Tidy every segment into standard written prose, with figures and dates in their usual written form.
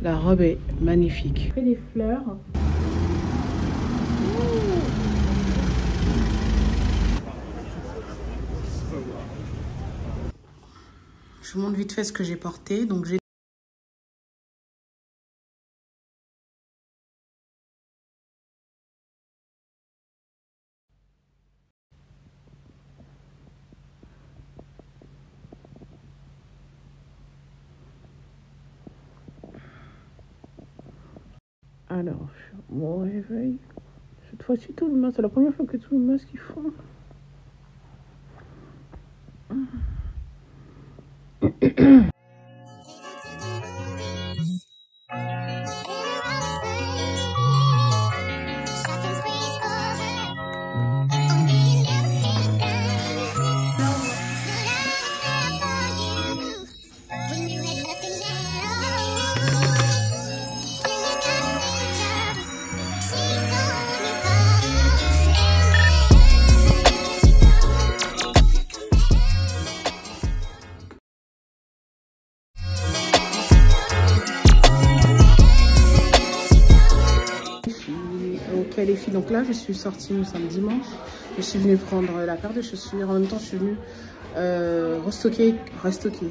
La robe est magnifique. Fait des fleurs. Je vous montre vite fait ce que j'ai porté. Donc j'ai alors, mon réveil. Cette fois-ci, tout le masque. C'est la première fois que tout le masque ils font. Les filles, donc là je suis sortie, nous sommes dimanche, je suis venue prendre la paire de chaussures, en même temps je suis venue restocker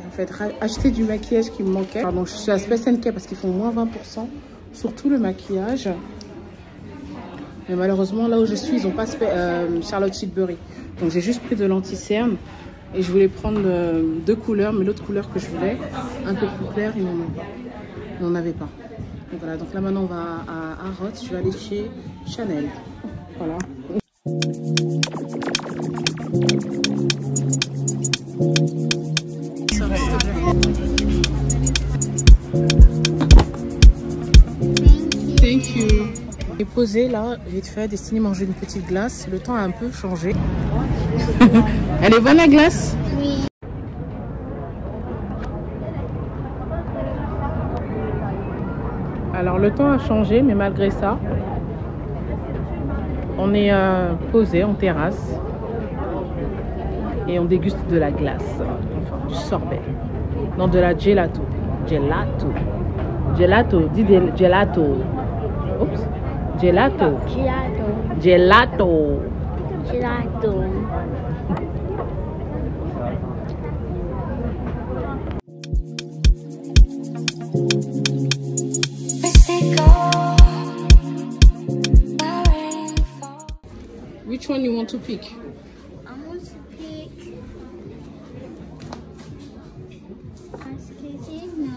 en fait, acheter du maquillage qui me manquait. Alors, donc je suis à Space & Care parce qu'ils font moins 20% sur tout le maquillage, mais malheureusement là où je suis ils n'ont pas Charlotte Tilbury, donc j'ai juste pris de l'anti-cerne et je voulais prendre deux couleurs, mais l'autre couleur que je voulais un peu plus claire, ils n'en avaient pas. Donc voilà, donc là maintenant on va à Harrods, je vais aller chez Chanel. Voilà. Thank you. J'ai posé là, vite fait, destiné manger une petite glace. Le temps a un peu changé. Elle est bonne la glace? Oui. Alors le temps a changé, mais malgré ça, on est posé en terrasse et on déguste de la glace, enfin du sorbet, non de la gelato, gelato, dis gelato, oups, gelato, gelato, gelato. Which one you want to pick? I want to pick no.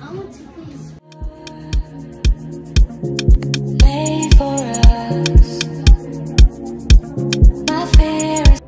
I want to pick. Made for us. My fear is.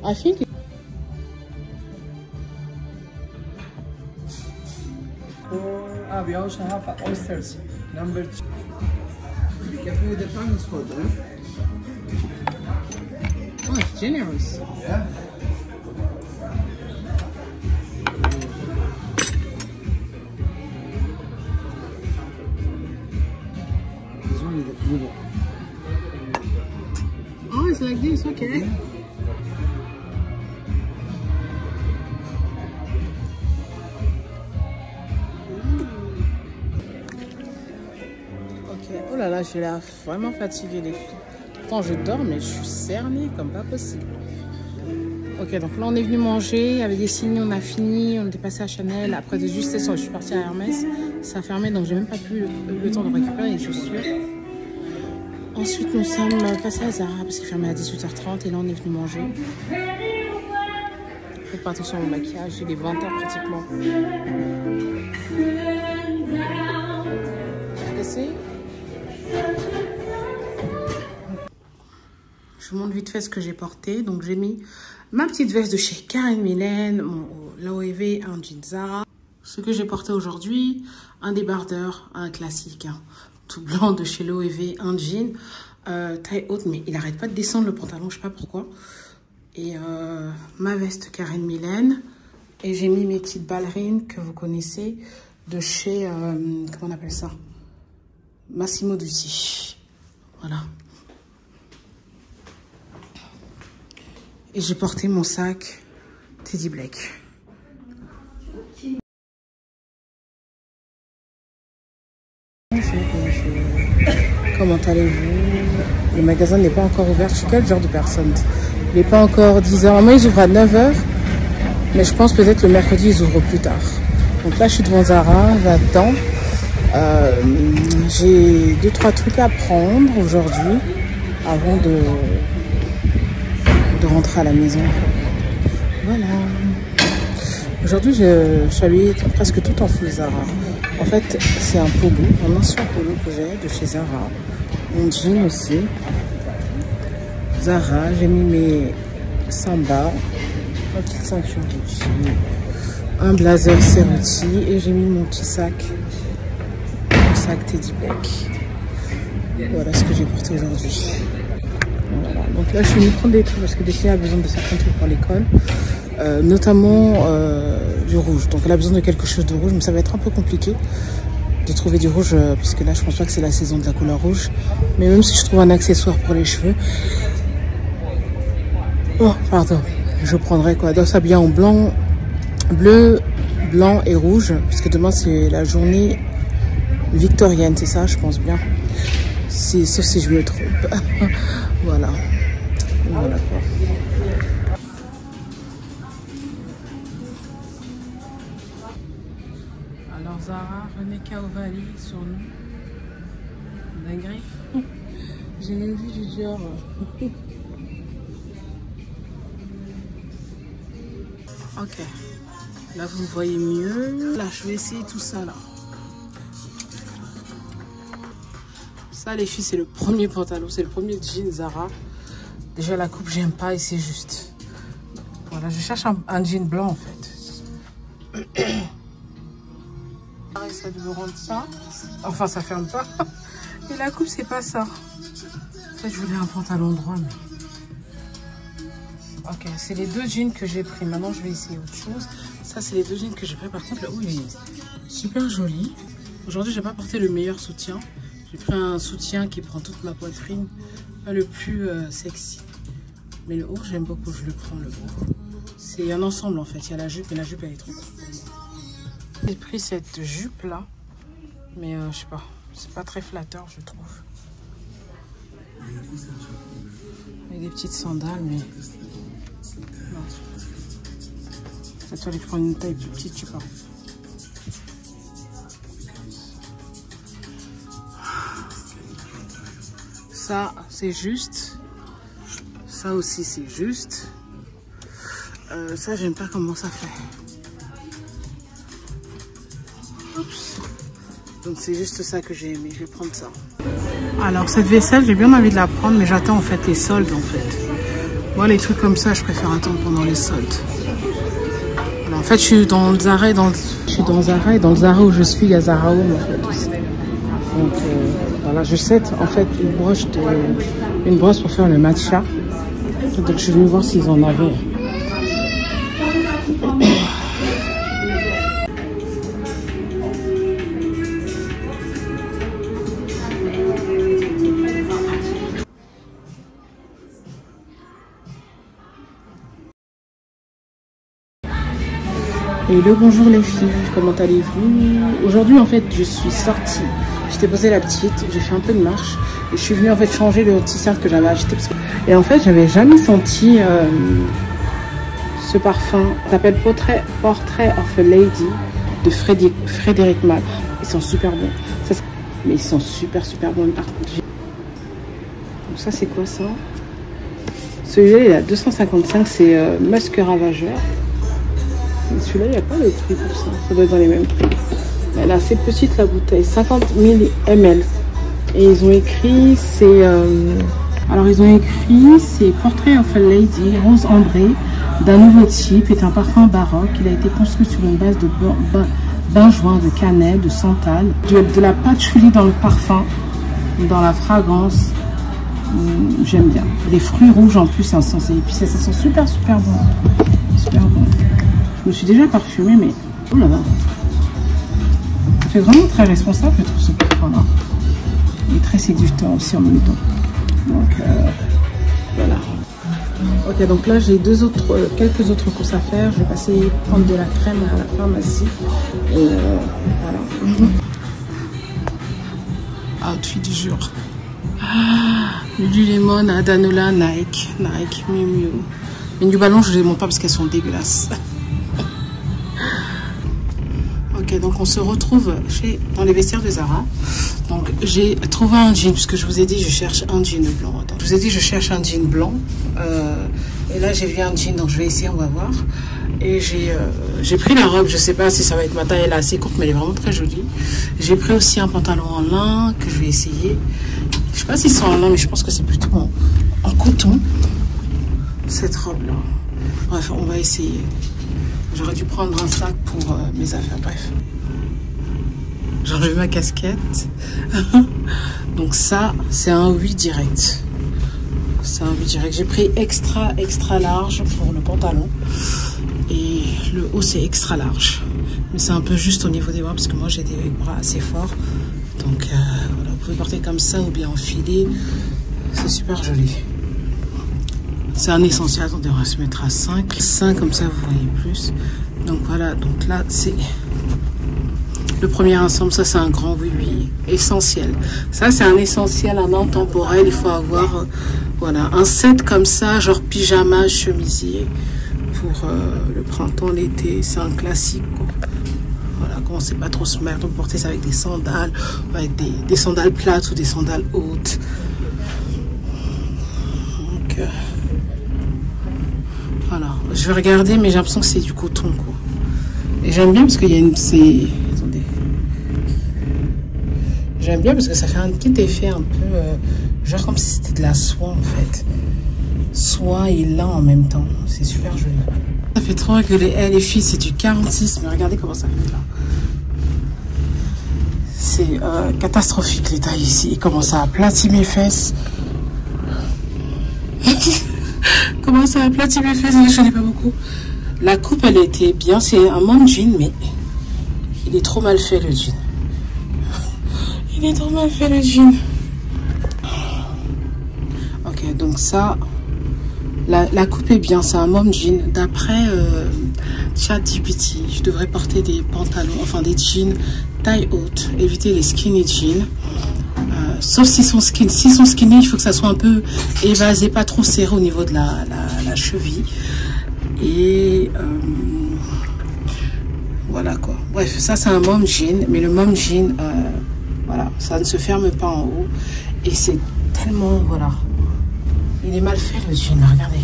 I think. We also have oysters. Number 2. Be careful with the tongues for them. Oh, it's generous. Yeah. There's only the food. Oh, it's like this, okay. Yeah. Oh là là, j'ai l'air vraiment fatiguée les filles. Pourtant je dors mais je suis cernée comme pas possible. Ok, donc là on est venu manger, il y avait des signes, on a fini, on était passé à Chanel, après de justesse je suis partie à Hermès, ça a fermé donc j'ai même pas pu le temps de récupérer les chaussures. Ensuite nous sommes passés à Zara parce qu'il fermait à 18h30 et là on est venu manger. Faites pas attention au maquillage, il est 20h pratiquement. Je vous montre vite fait ce que j'ai porté. Donc j'ai mis ma petite veste de chez Karen Millen, mon l'OEV, un jean Zara. Ce que j'ai porté aujourd'hui, un débardeur, un classique, hein, tout blanc de chez l'OEV, un jean, taille haute, mais il n'arrête pas de descendre le pantalon, je sais pas pourquoi. Et ma veste Karen Millen. Et j'ai mis mes petites ballerines que vous connaissez de chez, comment on appelle ça, Massimo Dutti. Voilà. Et j'ai porté mon sac Teddy Blake. Comment allez-vous? Le magasin n'est pas encore ouvert. Je suis quel genre de personne? Il n'est pas encore 10h. Moi, ils ouvrent à 9h. Mais je pense peut-être le mercredi, ils ouvrent plus tard. Donc là, je suis devant Zara, là-dedans. J'ai 2-3 trucs à prendre aujourd'hui avant de rentrer à la maison. Voilà. Aujourd'hui, je suis habillée presque tout en full Zara. En fait, c'est un polo, un ancien polo que j'ai de chez Zara. Mon jean aussi. Zara, j'ai mis mes samba, ma petite ceinture Gucci, un blazer Cerruti et j'ai mis mon petit sac. Sac Teddy Blake. Voilà ce que j'ai porté aujourd'hui. Voilà. Donc là je suis venue prendre des trucs parce que des filles a besoin de certains trucs pour l'école, notamment du rouge. Donc elle a besoin de quelque chose de rouge, mais ça va être un peu compliqué de trouver du rouge puisque là je pense pas que c'est la saison de la couleur rouge. Mais même si je trouve un accessoire pour les cheveux, oh pardon, je prendrai quoi, doit s'habiller en blanc, bleu, blanc et rouge parce que demain c'est la journée victorienne, c'est ça, je pense bien. Sauf si je me trompe. Voilà. Voilà quoi. Alors Zara, René Caovali sur nous. Dinguerie. J'ai même vu du Dior. Ok. Là vous me voyez mieux. Là je vais essayer tout ça là. Ça les filles c'est le premier pantalon, c'est le premier jean Zara. Déjà la coupe j'aime pas et c'est juste. Voilà, je cherche un jean blanc en fait. Ça devait rendre ça. Enfin ça ferme pas. Et la coupe c'est pas ça. En fait je voulais un pantalon droit mais... Ok, c'est les deux jeans que j'ai pris. Maintenant je vais essayer autre chose. Ça c'est les deux jeans que j'ai pris. Par contre le haut il est super joli. Aujourd'hui j'ai pas porté le meilleur soutien. J'ai pris un soutien qui prend toute ma poitrine, pas le plus sexy. Mais le haut, j'aime beaucoup, je le prends le haut. C'est un ensemble en fait, il y a la jupe, mais la jupe elle est trop courte. J'ai pris cette jupe là, mais je sais pas, c'est pas très flatteur je trouve. Avec des petites sandales, mais... Non. Ça tu vas aller prendre une taille plus petite, tu vois. Ça c'est juste, ça aussi c'est juste, ça j'aime pas comment ça fait. Oups. Donc c'est juste ça que j'ai aimé, je vais prendre ça. Alors cette vaisselle j'ai bien envie de la prendre mais j'attends en fait les soldes en fait. Moi les trucs comme ça je préfère attendre pendant les soldes. Alors, en fait je suis dans le Zara et dans le Zara où je suis il y a Zara Home en fait aussi. Donc voilà, je sais en fait une brosse pour faire le matcha. Donc je suis venue voir s'ils en avaient. Et le bonjour les filles, comment allez-vous? Aujourd'hui en fait je suis sortie. J'étais posée la petite, j'ai fait un peu de marche et je suis venue en fait changer le t-shirt que j'avais acheté parce que... Et en fait j'avais jamais senti Ce parfum s'appelle Portrait of a Lady de Frédéric Malle. Ils sont super bons. Ça, mais ils sont super bons. Donc ça c'est quoi ça? Celui-là il est à 255, c'est Musc Ravageur. Celui-là il n'y a pas le prix pour ça. Ça doit être dans les mêmes prix. Elle est assez petite la bouteille, 50 ml. Et ils ont écrit, c'est Portrait of a Lady, rose ambrée, d'un nouveau type, est un parfum baroque. Il a été construit sur une base de benjoin, de cannelle, de santal, de la patchouli dans le parfum, dans la fragrance. J'aime bien. Les fruits rouges en plus, insensés. Et puis ça sent super bon. Super bon. Je me suis déjà parfumée, mais oh là là. C'est vraiment très responsable, je trouve, ce parfum-là. Il est très séducteur aussi en même temps. Donc voilà. Ok, donc là j'ai quelques autres courses à faire. Je vais passer prendre de la crème à la pharmacie. Et voilà. Outfit du jour. Lululemon, Adanola, Nike, Miu Miu. Les New Balance, je ne les montre pas parce qu'elles sont dégueulasses. Ok, donc on se retrouve dans les vestiaires de Zara. Donc j'ai trouvé un jean, puisque je vous ai dit je cherche un jean blanc. Attends, je vous ai dit je cherche un jean blanc. Et là j'ai vu un jean, donc je vais essayer, on va voir. Et j'ai pris la robe, je sais pas si ça va être ma taille, elle est assez courte, mais elle est vraiment très jolie. J'ai pris aussi un pantalon en lin que je vais essayer. Je sais pas si c'est en lin, mais je pense que c'est plutôt en coton, cette robe-là. Bref, on va essayer. J'aurais dû prendre un sac pour mes affaires, bref. J'ai enlevé ma casquette. Donc ça, c'est un 8 direct. C'est un 8 direct. J'ai pris extra large pour le pantalon. Et le haut, c'est extra large. Mais c'est un peu juste au niveau des bras, parce que moi, j'ai des bras assez forts. Donc voilà, vous pouvez porter comme ça ou bien enfiler. C'est super joli. C'est un essentiel. Attendez, on va se mettre à 5. 5, comme ça, vous voyez plus. Donc voilà, donc là, c'est le premier ensemble. Ça, c'est un grand oui, essentiel. Ça, c'est un essentiel, un intemporel. Il faut avoir, voilà, un set comme ça, genre pyjama, chemisier, pour le printemps, l'été. C'est un classique, quoi. Voilà, commencez pas trop se mettre. Donc, portez ça avec des sandales, avec des sandales plates ou des sandales hautes. Donc, voilà, je vais regarder, mais j'ai l'impression que c'est du coton, quoi. Et j'aime bien parce qu'il y a une... Attendez. J'aime bien parce que ça fait un petit effet un peu... genre comme si c'était de la soie, en fait. Soie et lin en même temps. C'est super joli. Ça fait trop rigoler. Les filles, c'est du 46, mais regardez comment ça fait là. C'est catastrophique, les tailles ici. Il commence à aplatir mes fesses. Comment ça aplatit mes fesses? Je n'ai pas beaucoup. La coupe, elle était bien. C'est un mom jean, mais il est trop mal fait, le jean. Il est trop mal fait, le jean. Ok, donc ça, la coupe est bien. C'est un mom jean. D'après ChatGPT, je devrais porter des pantalons, enfin des jeans taille haute. Éviter les skinny jeans. Sauf s'ils sont skinny. S'ils sont skinny, il faut que ça soit un peu évasé, pas trop serré au niveau de la cheville. Et voilà quoi. Bref, ça c'est un mom jean. Mais le mom jean, voilà, ça ne se ferme pas en haut. Et c'est tellement, voilà. Il est mal fait le jean, là, regardez.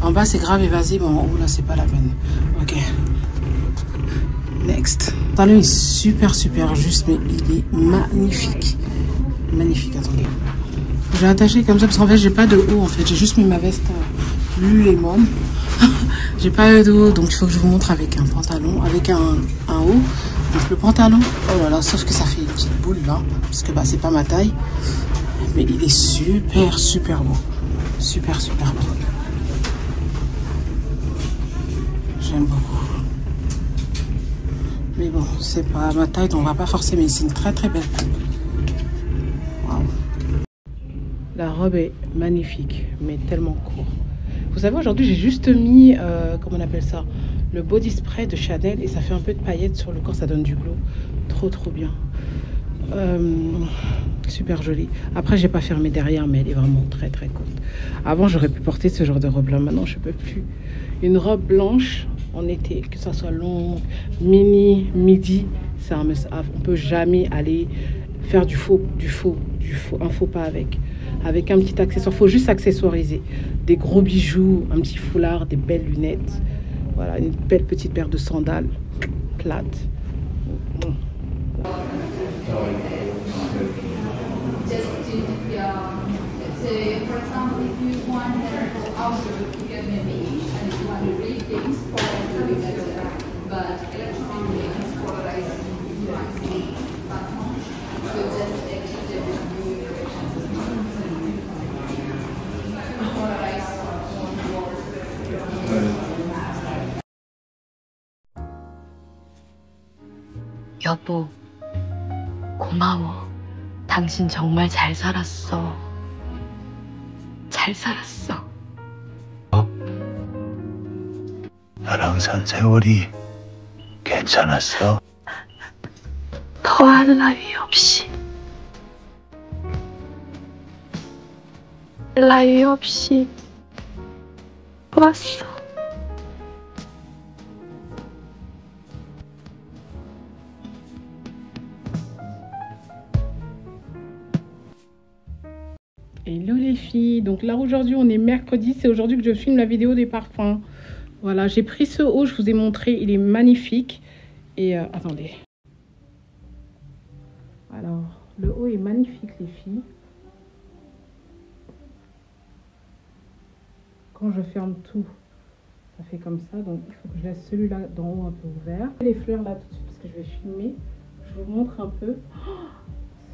En bas c'est grave évasé, mais en haut là c'est pas la peine. Ok. Next. Le pantalon est super juste, mais il est magnifique. Magnifique, attendez. J'ai attaché comme ça parce qu'en fait j'ai pas de haut en fait. J'ai juste mis ma veste Lululemon. J'ai pas de haut, donc il faut que je vous montre avec un pantalon, avec un haut. Donc le pantalon, oh là là, sauf que ça fait une petite boule là, parce que bah c'est pas ma taille. Mais il est super beau. Super beau. J'aime beaucoup. Mais bon, c'est pas ma taille, donc on va pas forcer, mais c'est une très belle coupe. Waouh. La robe est magnifique, mais tellement court. Vous savez, aujourd'hui, j'ai juste mis, comment on appelle ça, le body spray de Chanel, et ça fait un peu de paillettes sur le corps, ça donne du glow. Trop bien. Super jolie. Après, j'ai pas fermé derrière, mais elle est vraiment très très courte. Avant, j'aurais pu porter ce genre de robe là. Maintenant, je peux plus. Une robe blanche en été, que ça soit longue, mini, midi, c'est un must-have. On peut jamais aller faire un faux pas avec. Avec un petit accessoire, faut juste accessoiriser. Des gros bijoux, un petit foulard, des belles lunettes. Voilà, une belle petite paire de sandales plates. Say, for example, if you want to go outdoor to get maybe and you want to read things, probably better. But electronically it's polarized, you can't see that much. So just exit the new directions. Polarize 여보, 고마워. 당신 정말 잘 살았어. 잘 살았어. 나랑 산 세월이 괜찮았어? 더할 나위 없이. 나위 없이 왔어. Hello les filles, donc là aujourd'hui on est mercredi, c'est aujourd'hui que je filme la vidéo des parfums. Voilà, j'ai pris ce haut, je vous ai montré, il est magnifique. Et attendez. Alors, le haut est magnifique les filles. Quand je ferme tout, ça fait comme ça, donc il faut que je laisse celui-là d'en haut un peu ouvert. Les fleurs là tout de suite parce que je vais filmer, je vous montre un peu.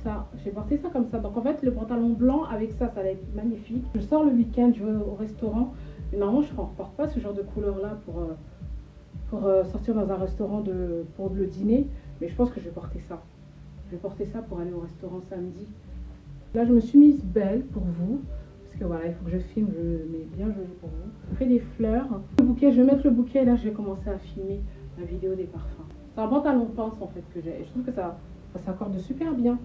Ça, j'ai porté ça comme ça, donc en fait le pantalon blanc avec ça, ça va être magnifique. Je sors le week-end, je vais au restaurant, mais normalement je ne porte pas ce genre de couleur là pour sortir dans un restaurant pour le dîner, mais je pense que je vais porter ça. Je vais porter ça pour aller au restaurant samedi. Là je me suis mise belle pour vous, parce que voilà, il faut que je filme, je mets bien joli pour vous. Je fais des fleurs, le bouquet, je vais mettre le bouquet et là je vais commencer à filmer la vidéo des parfums. C'est un pantalon pince en fait que j'ai, et je trouve que ça s'accorde super bien.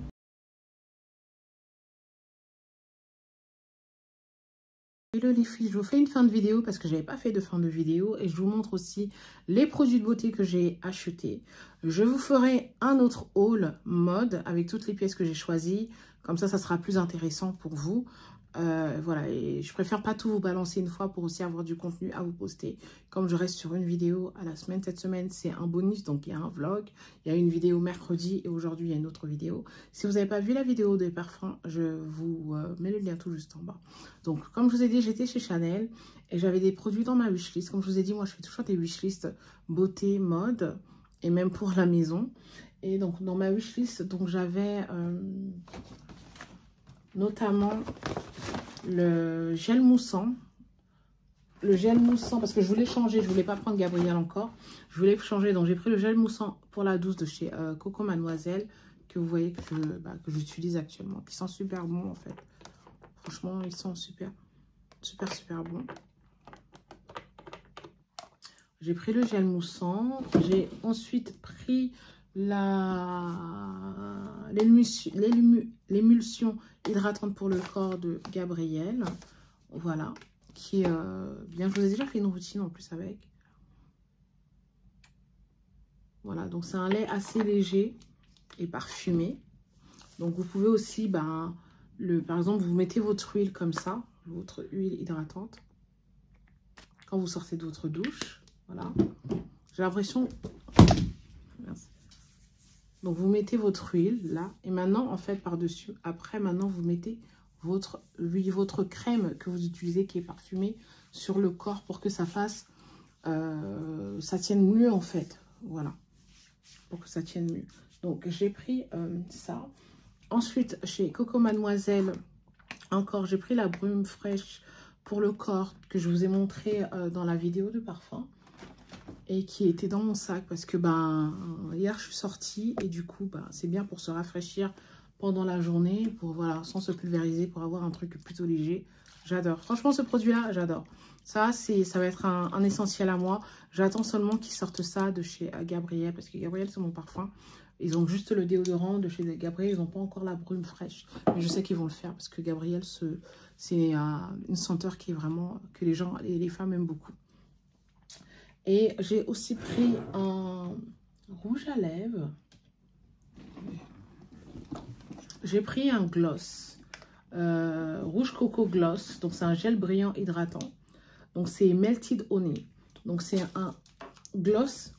Hello les filles, je vous fais une fin de vidéo parce que j'avais pas fait de fin de vidéo et je vous montre aussi les produits de beauté que j'ai achetés. Je vous ferai un autre haul mode avec toutes les pièces que j'ai choisies, comme ça sera plus intéressant pour vous. Voilà, et je préfère pas tout vous balancer une fois pour aussi avoir du contenu à vous poster. Comme je reste sur une vidéo à la semaine, cette semaine c'est un bonus, donc il y a un vlog, il y a une vidéo mercredi et aujourd'hui il y a une autre vidéo. Si vous n'avez pas vu la vidéo des parfums, je vous mets le lien tout juste en bas. Donc comme je vous ai dit, j'étais chez Chanel et j'avais des produits dans ma wishlist. Comme je vous ai dit, moi je fais toujours des wishlists beauté, mode et même pour la maison. Et donc dans ma wishlist, donc j'avais notamment le gel moussant. Le gel moussant, parce que je voulais changer, je voulais pas prendre Gabriel encore. Je voulais changer, donc j'ai pris le gel moussant pour la douce de chez Coco Mademoiselle, que vous voyez que j'utilise actuellement, qui sent super bon en fait. Franchement, ils sont super bons. J'ai pris le gel moussant. J'ai ensuite pris l'émulsion hydratante pour le corps de Gabriel. Voilà. Qui est bien. Je vous ai déjà fait une routine en plus avec. Voilà. Donc, c'est un lait assez léger et parfumé. Donc, vous pouvez aussi, par exemple, vous mettez votre huile comme ça. Votre huile hydratante. Quand vous sortez de votre douche. Voilà. J'ai l'impression... Merci. Donc, vous mettez votre huile là. Et maintenant, en fait, par-dessus, après, maintenant, vous mettez votre crème que vous utilisez qui est parfumée sur le corps pour que ça fasse... ça tienne mieux, en fait. Voilà. Pour que ça tienne mieux. Donc, j'ai pris ça. Ensuite, chez Coco Mademoiselle, encore, j'ai pris la brume fraîche pour le corps que je vous ai montré dans la vidéo de parfum. Et qui était dans mon sac parce que hier je suis sortie et du coup c'est bien pour se rafraîchir pendant la journée, pour voilà, sans se pulvériser, pour avoir un truc plutôt léger. J'adore, franchement ce produit là j'adore. Ça va être un essentiel à moi. J'attends seulement qu'ils sortent ça de chez Gabriel, parce que Gabriel c'est mon parfum Ils ont juste le déodorant de chez Gabriel. Ils n'ont pas encore la brume fraîche. Mais je sais qu'ils vont le faire parce que Gabriel, c'est une senteur qui est vraiment... que les gens, les femmes aiment beaucoup. Et j'ai aussi pris un rouge à lèvres. J'ai pris un gloss. Rouge coco gloss. Donc, c'est un gel brillant hydratant. Donc, c'est Melted Honey. Donc, c'est un gloss.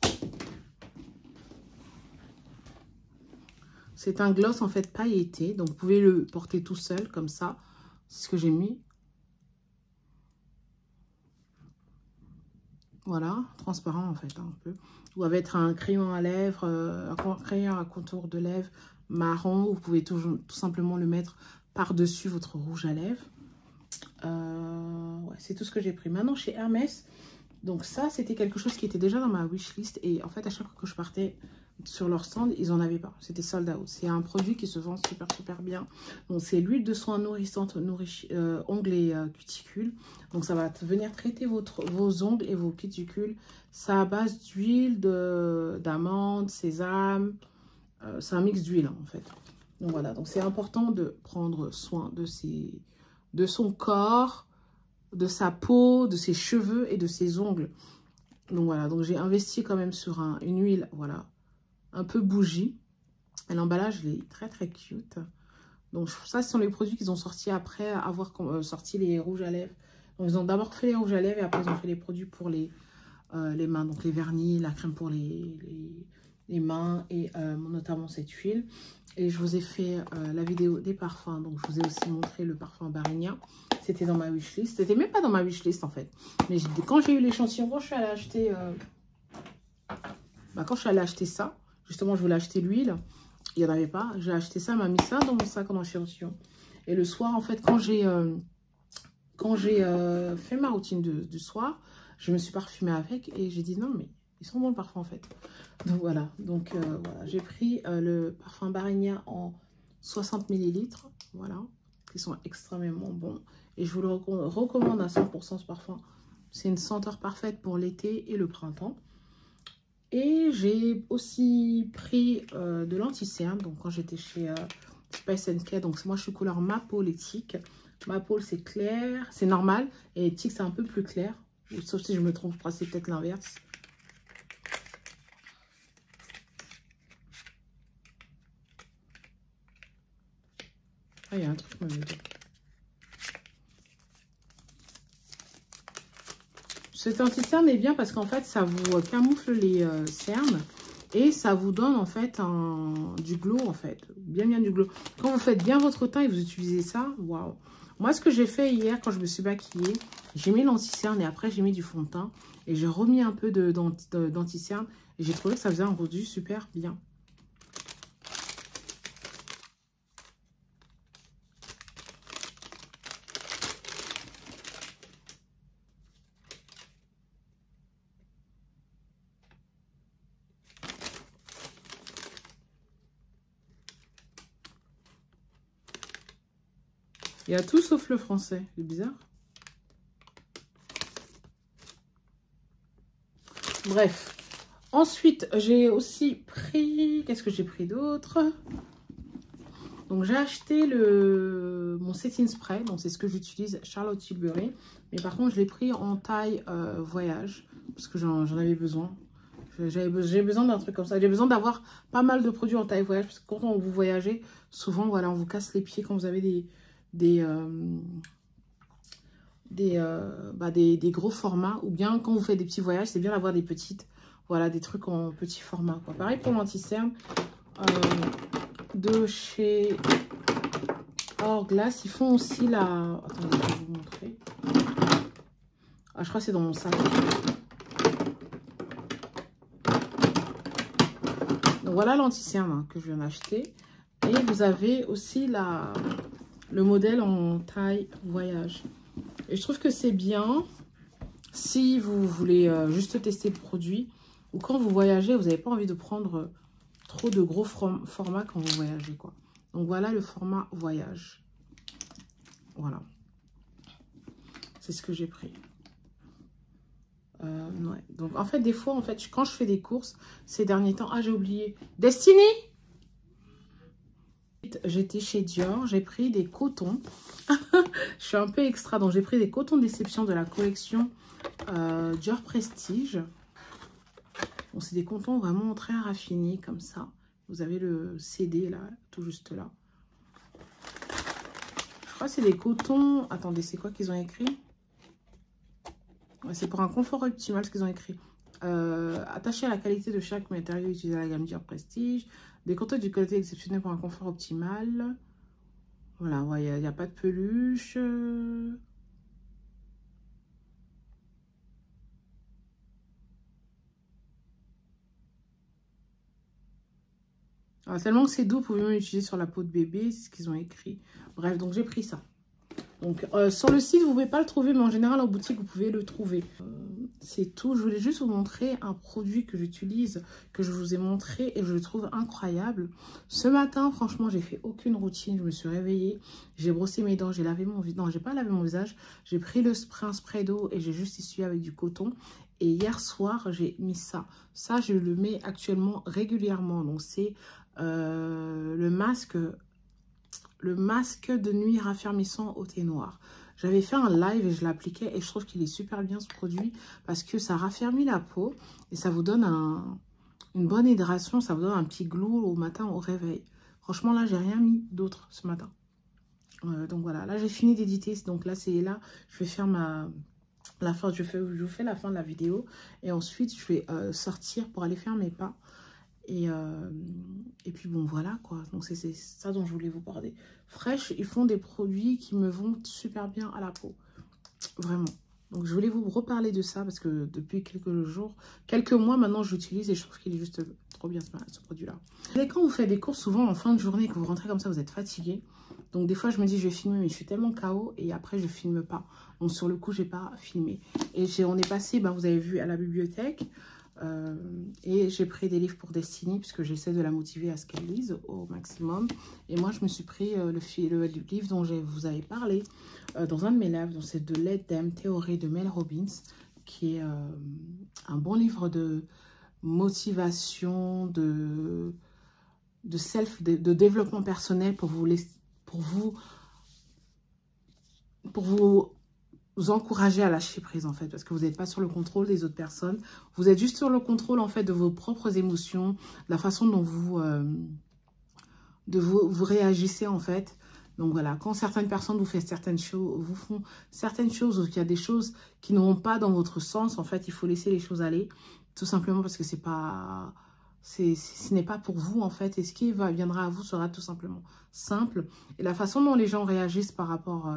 C'est un gloss, en fait, pailleté. Donc, vous pouvez le porter tout seul, comme ça. C'est ce que j'ai mis. Voilà, transparent, en fait, hein, un peu. Ou avec un crayon à lèvres, un crayon à contour de lèvres marron. Vous pouvez tout simplement le mettre par-dessus votre rouge à lèvres. Ouais, c'est tout ce que j'ai pris. Maintenant, chez Hermès, donc ça, c'était quelque chose qui était déjà dans ma wishlist. Et en fait, à chaque fois que je partais sur leur stand, ils n'en avaient pas. C'était sold out. C'est un produit qui se vend super, super bien. Donc, c'est l'huile de soin nourrissante, ongles et cuticules. Donc, ça va venir traiter vos ongles et vos cuticules. C'est à base d'huile d'amande, sésame. C'est un mix d'huile, en fait. Donc, voilà. Donc, c'est important de prendre soin de son corps, de sa peau, de ses cheveux et de ses ongles. Donc, voilà. Donc, j'ai investi quand même sur une huile, voilà, un peu bougie. Et l'emballage, il est très, très cute. Donc, ça, ce sont les produits qu'ils ont sortis après avoir sorti les rouges à lèvres. Donc, ils ont d'abord fait les rouges à lèvres et après, ils ont fait les produits pour les mains. Donc, les vernis, la crème pour les mains et notamment cette huile. Et je vous ai fait la vidéo des parfums. Donc, je vous ai aussi montré le parfum Barigna. C'était dans ma wishlist. C'était même pas dans ma wishlist, en fait. Mais quand j'ai eu l'échantillon, quand je suis allée acheter... quand je suis allée acheter ça, justement, je voulais acheter l'huile. Il n'y en avait pas. J'ai acheté ça, m'a mis ça dans mon sac en échantillon. Et le soir, en fait, quand j'ai fait ma routine du soir, je me suis parfumée avec et j'ai dit non, mais ils sont bons le parfum, en fait. Donc, voilà. Donc, voilà. J'ai pris le parfum Barigna en 60 ml. Voilà. Qui sont extrêmement bons. Et je vous le recommande à 100% ce parfum. C'est une senteur parfaite pour l'été et le printemps. Et j'ai aussi pris de l'anti-cerne. Donc, quand j'étais chez Spice & Care. Donc, moi, je suis couleur ma peau éthique. Ma peau, c'est clair. C'est normal. Et éthique, c'est un peu plus clair. Sauf si je me trompe, c'est peut-être l'inverse. Ah, il y a un truc, même. Cet anti-cerne est bien parce qu'en fait, ça vous camoufle les cernes et ça vous donne en fait du glow, en fait. Bien du glow. Quand vous faites bien votre teint et vous utilisez ça, waouh. Moi, ce que j'ai fait hier quand je me suis maquillée, j'ai mis l'anti-cerne et après, j'ai mis du fond de teint. Et j'ai remis un peu d'anti-cerne et j'ai trouvé que ça faisait un rendu super bien. Il y a tout sauf le français. C'est bizarre. Bref. Ensuite, j'ai aussi pris... Qu'est-ce que j'ai pris d'autre? Donc, j'ai acheté mon setting spray. Donc, c'est ce que j'utilise, Charlotte Tilbury. Mais par contre, je l'ai pris en taille voyage. Parce que j'en avais besoin. J'ai besoin d'un truc comme ça. J'ai besoin d'avoir pas mal de produits en taille voyage. Parce que quand vous voyagez, souvent, voilà, on vous casse les pieds quand vous avez des gros formats, ou bien quand vous faites des petits voyages, c'est bien d'avoir des petites, voilà, des trucs en petit format, quoi. Pareil pour l'anti-cerne de chez Hourglass, ils font aussi la... Attendez, je vais vous montrer. Ah, je crois que c'est dans mon sac. Donc voilà l'anti-cerne que je viens d'acheter. Et vous avez aussi le modèle en taille voyage. Et je trouve que c'est bien si vous voulez juste tester le produit ou quand vous voyagez, vous n'avez pas envie de prendre trop de gros formats quand vous voyagez, quoi. Donc voilà le format voyage. Voilà. C'est ce que j'ai pris. Ouais. Donc en fait, des fois, en fait, quand je fais des courses ces derniers temps, ah, j'ai oublié. Destiny, Ensuite, j'étais chez Dior. J'ai pris des cotons. Je suis un peu extra. Donc, j'ai pris des cotons Déception de la collection Dior Prestige. Bon, c'est des cotons vraiment très raffinés comme ça. Vous avez le CD là, tout juste là. Je crois que c'est des cotons... Attendez, c'est quoi qu'ils ont écrit? Ouais, c'est pour un confort optimal ce qu'ils ont écrit. Attaché à la qualité de chaque matériau utilisé à la gamme Dior Prestige. Des cotons du qualité exceptionnelle pour un confort optimal. Voilà, il ouais, n'y a pas de peluche. Alors, tellement que c'est doux, vous pouvez même l'utiliser sur la peau de bébé, c'est ce qu'ils ont écrit. Bref, donc j'ai pris ça. Donc sur le site, vous ne pouvez pas le trouver, mais en général en boutique, vous pouvez le trouver. C'est tout. Je voulais juste vous montrer un produit que j'utilise, que je vous ai montré et je le trouve incroyable. Ce matin, franchement, j'ai fait aucune routine. Je me suis réveillée, j'ai brossé mes dents, j'ai lavé mon visage. Non, j'ai pas lavé mon visage. J'ai pris un spray d'eau et j'ai juste essuyé avec du coton. Et hier soir, j'ai mis ça. Ça, je le mets actuellement régulièrement. Donc c'est le masque de nuit raffermissant au thé noir. J'avais fait un live et je l'appliquais et je trouve qu'il est super bien ce produit parce que ça raffermit la peau et ça vous donne une bonne hydratation, ça vous donne un petit glow au matin au réveil. Franchement là, j'ai rien mis d'autre ce matin. Donc voilà, là j'ai fini d'éditer, donc là c'est là, je vais faire je vous fais la fin de la vidéo et ensuite je vais sortir pour aller faire mes pas. Et puis bon voilà quoi, donc c'est ça dont je voulais vous parler. Fresh, ils font des produits qui me vont super bien à la peau, vraiment. Donc je voulais vous reparler de ça parce que depuis quelques mois maintenant j'utilise et je trouve qu'il est juste trop bien ce produit là. Et quand vous faites des courses souvent en fin de journée, que vous rentrez comme ça, vous êtes fatigué. Donc des fois je me dis je vais filmer mais je suis tellement KO et après je filme pas. Donc sur le coup j'ai pas filmé. Et on est passé, vous avez vu, à la bibliothèque. Et j'ai pris des livres pour Destiny puisque j'essaie de la motiver à ce qu'elle lise au maximum. Et moi je me suis pris le livre dont je vous avais parlé dans un de mes lives, donc c'est de Let Them Theory de Mel Robbins, qui est un bon livre de motivation, de développement personnel pour vous encourager à lâcher prise en fait, parce que vous n'êtes pas sur le contrôle des autres personnes, vous êtes juste sur le contrôle en fait de vos propres émotions, de la façon dont vous réagissez en fait. Donc voilà, quand certaines personnes vous font certaines choses, ou qu'il y a des choses qui ne vont pas dans votre sens, en fait il faut laisser les choses aller, tout simplement parce que ce n'est pas pour vous en fait, et ce qui viendra à vous sera tout simplement simple. Et la façon dont les gens réagissent par rapport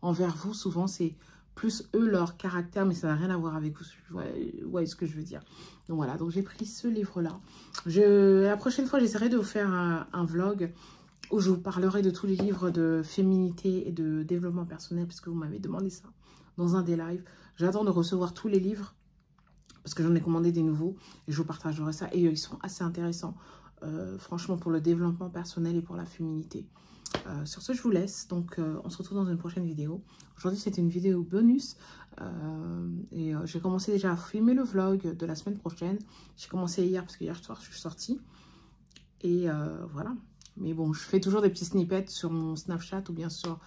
envers vous, souvent c'est plus eux, leur caractère, mais ça n'a rien à voir avec vous. Vous voyez ce que je veux dire. Donc voilà, donc j'ai pris ce livre-là. La prochaine fois, j'essaierai de vous faire un vlog où je vous parlerai de tous les livres de féminité et de développement personnel, parce que vous m'avez demandé ça dans un des lives. J'attends de recevoir tous les livres, parce que j'en ai commandé des nouveaux, et je vous partagerai ça. Et ils sont assez intéressants, franchement, pour le développement personnel et pour la féminité. Sur ce, je vous laisse. Donc, on se retrouve dans une prochaine vidéo. Aujourd'hui, c'était une vidéo bonus. J'ai commencé déjà à filmer le vlog de la semaine prochaine. J'ai commencé hier, parce que hier soir, je suis sortie. Et voilà. Mais bon, je fais toujours des petits snippets sur mon Snapchat ou bien sur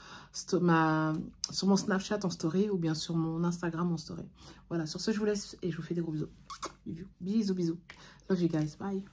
mon Snapchat en story ou bien sur mon Instagram en story. Voilà, sur ce, je vous laisse et je vous fais des gros bisous. Bisous, bisous. Love you guys. Bye.